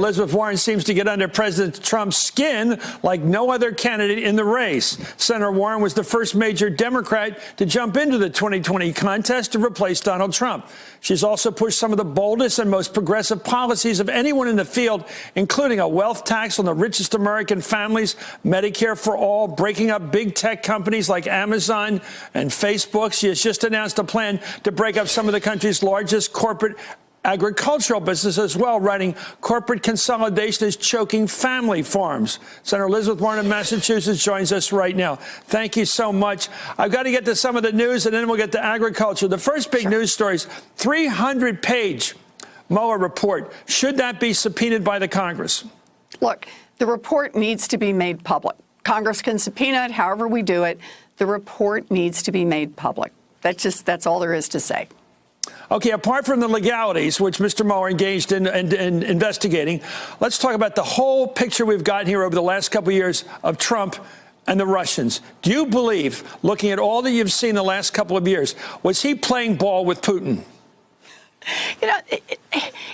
Elizabeth Warren seems to get under President Trump's skin like no other candidate in the race. Senator Warren was the first major Democrat to jump into the 2020 contest to replace Donald Trump. She's also pushed some of the boldest and most progressive policies of anyone in the field, including a wealth tax on the richest American families, Medicare for all, breaking up big tech companies like Amazon and Facebook. She has just announced a plan to break up some of the country's largest corporate agricultural business as well, writing corporate consolidation is choking family farms. Senator Elizabeth Warren of Massachusetts joins us right now. Thank you so much. I've got to get to some of the news, and then we'll get to agriculture. The first big news story is 300-page Mueller report. Should that be subpoenaed by the Congress? Look, the report needs to be made public. Congress can subpoena it however we do it. The report needs to be made public. That's all there is to say. Okay, apart from the legalities, which Mr. Mueller engaged in investigating, let's talk about the whole picture we've gotten here over the last couple of years of Trump and the Russians. Do you believe, looking at all that you've seen the last couple of years, was he playing ball with Putin? You know,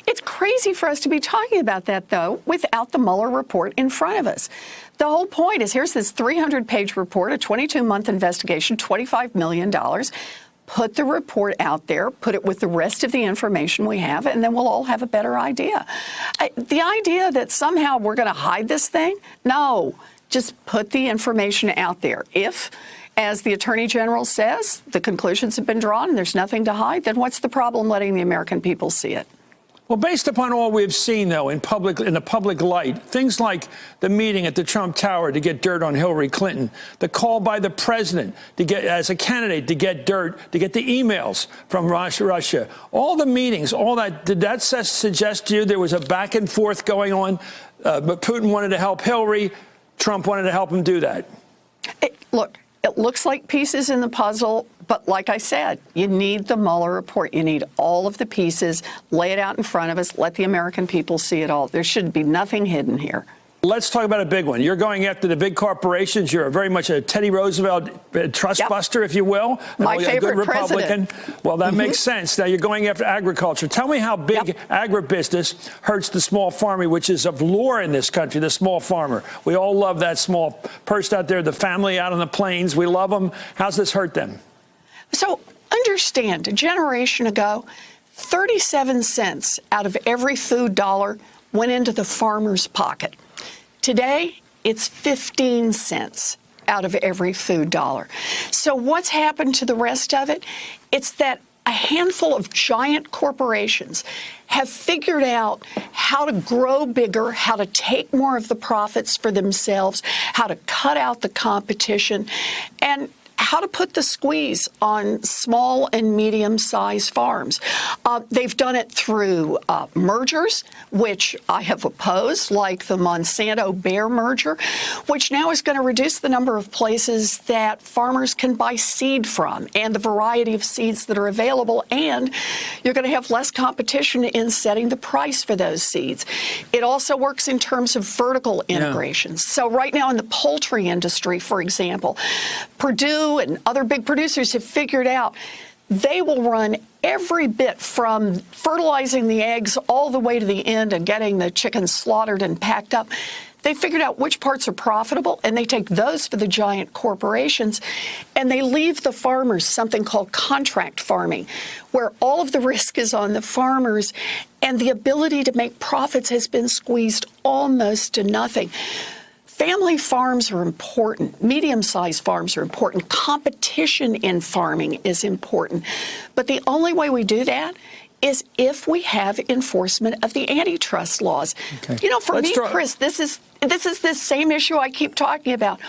it's crazy for us to be talking about that, though, without the Mueller report in front of us. The whole point is here's this 300-page report, a 22-month investigation, $25 million. Put the report out there, put it with the rest of the information we have, and then we'll all have a better idea. The idea that somehow we're going to hide this thing, no, just put the information out there. If, as the Attorney General says, the conclusions have been drawn and there's nothing to hide, then what's the problem letting the American people see it? Well, based upon all we've seen, though, in the public light, things like the meeting at the Trump Tower to get dirt on Hillary Clinton, the call by the president to get, as a candidate, to get dirt, to get the emails from Russia, all the meetings, all that, did that suggest to you there was a back and forth going on, but Putin wanted to help Hillary, Trump wanted to help him do that? Look, it looks like pieces in the puzzle, but like I said, you need the Mueller report. You need all of the pieces. Lay it out in front of us. Let the American people see it all. There should be nothing hidden here. Let's talk about a big one. You're going after the big corporations. You're very much a Teddy Roosevelt trust buster, if you will. My favorite good Republican. President. Well, that makes sense. Now you're going after agriculture. Tell me how big agribusiness hurts the small farmer, which is of lore in this country, the small farmer. We all love that small person out there, the family out on the plains. We love them. How's this hurt them? So understand, a generation ago, 37 cents out of every food dollar went into the farmer's pocket. Today, it's 15 cents out of every food dollar. So what's happened to the rest of it? It's that a handful of giant corporations have figured out how to grow bigger, how to take more of the profits for themselves, how to cut out the competition, and how to put the squeeze on small and medium-sized farms. They've done it through mergers, which I have opposed, like the Monsanto-Bayer merger, which now is going to reduce the number of places that farmers can buy seed from and the variety of seeds that are available, and you're going to have less competition in setting the price for those seeds. It also works in terms of vertical integration. So right now in the poultry industry, for example, Purdue and other big producers have figured out they will run every bit from fertilizing the eggs all the way to the end and getting the chickens slaughtered and packed up. They figured out which parts are profitable, and they take those for the giant corporations, and they leave the farmers something called contract farming, where all of the risk is on the farmers, and the ability to make profits has been squeezed almost to nothing. Family farms are important. Medium-sized farms are important. Competition in farming is important. But the only way we do that is if we have enforcement of the antitrust laws. Okay. You know, for me, Chris, this is this same issue I keep talking about.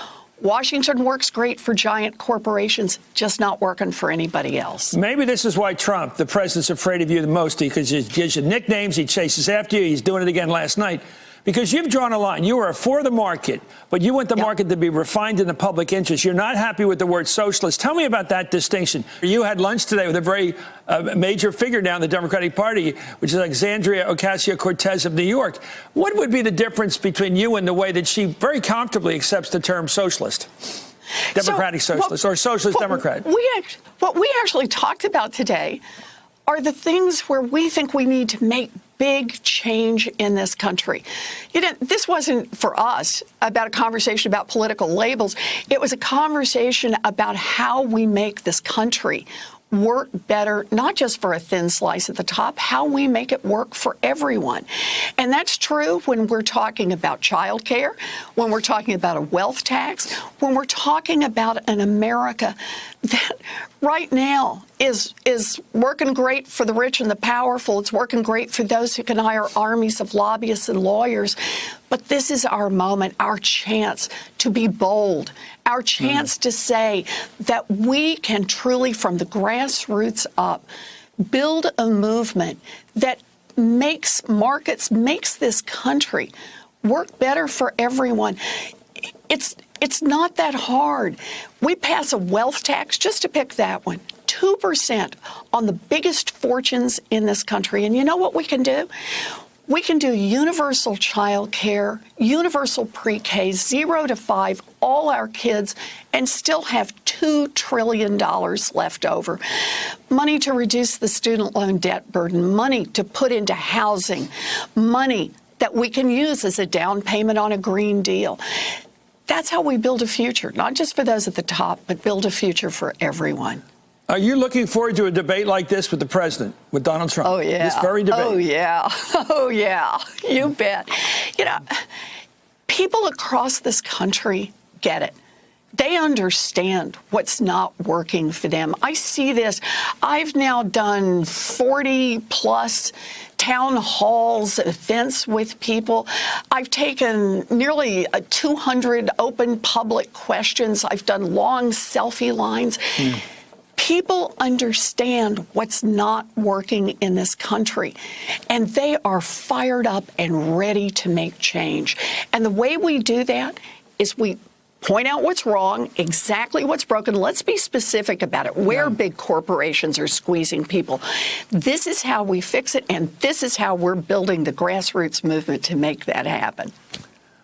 Washington works great for giant corporations, just not working for anybody else. Maybe this is why Trump, the president's afraid of you the most, because he gives you nicknames, he chases after you, he's doing it again last night. Because you've drawn a line. You are for the market, but you want the market to be refined in the public interest. You're not happy with the word socialist. Tell me about that distinction. You had lunch today with a very major figure now in the Democratic Party, which is Alexandria Ocasio-Cortez of New York. What would be the difference between you and the way that she very comfortably accepts the term socialist? Democratic socialist or socialist Democrat? What we actually talked about today are the things where we think we need to make big change in this country. You know, this wasn't for us about a conversation about political labels. It was a conversation about how we make this country work better, not just for a thin slice at the top, how we make it work for everyone. And that's true when we're talking about child care, when we're talking about a wealth tax, when we're talking about an America that right now is working great for the rich and the powerful. It's working great for those who can hire armies of lobbyists and lawyers. But this is our moment, our chance to be bold, our chance to say that we can truly, from the grassroots up, build a movement that makes markets, makes this country work better for everyone. It's not that hard. We pass a wealth tax, just to pick that one, 2% on the biggest fortunes in this country. And you know what we can do? We can do universal child care, universal pre-K, 0 to 5, all our kids, and still have $2 trillion left over. Money to reduce the student loan debt burden, money to put into housing, money that we can use as a down payment on a Green Deal. That's how we build a future, not just for those at the top, but build a future for everyone. Are you looking forward to a debate like this with the president, with Donald Trump? Oh, yeah. This very debate. Oh, yeah. Oh, yeah. You bet. You know, people across this country get it. They understand what's not working for them. I see this. I've now done 40-plus town halls, events with people. I've taken nearly 200 open public questions. I've done long selfie lines. People understand what's not working in this country, and they are fired up and ready to make change. And the way we do that is we point out what's wrong, exactly what's broken. Let's be specific about it, where big corporations are squeezing people. This is how we fix it, and this is how we're building the grassroots movement to make that happen.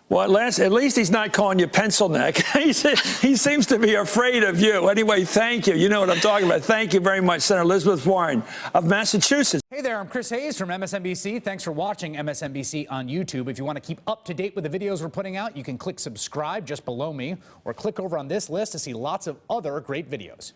Well, at least he's not calling you pencil neck. He seems to be afraid of you. Anyway, thank you. You know what I'm talking about. Thank you very much, Senator Elizabeth Warren of Massachusetts. Hey there, I'm Chris Hayes from MSNBC. Thanks for watching MSNBC on YouTube. If you want to keep up to date with the videos we're putting out, you can click subscribe just below me or click over on this list to see lots of other great videos.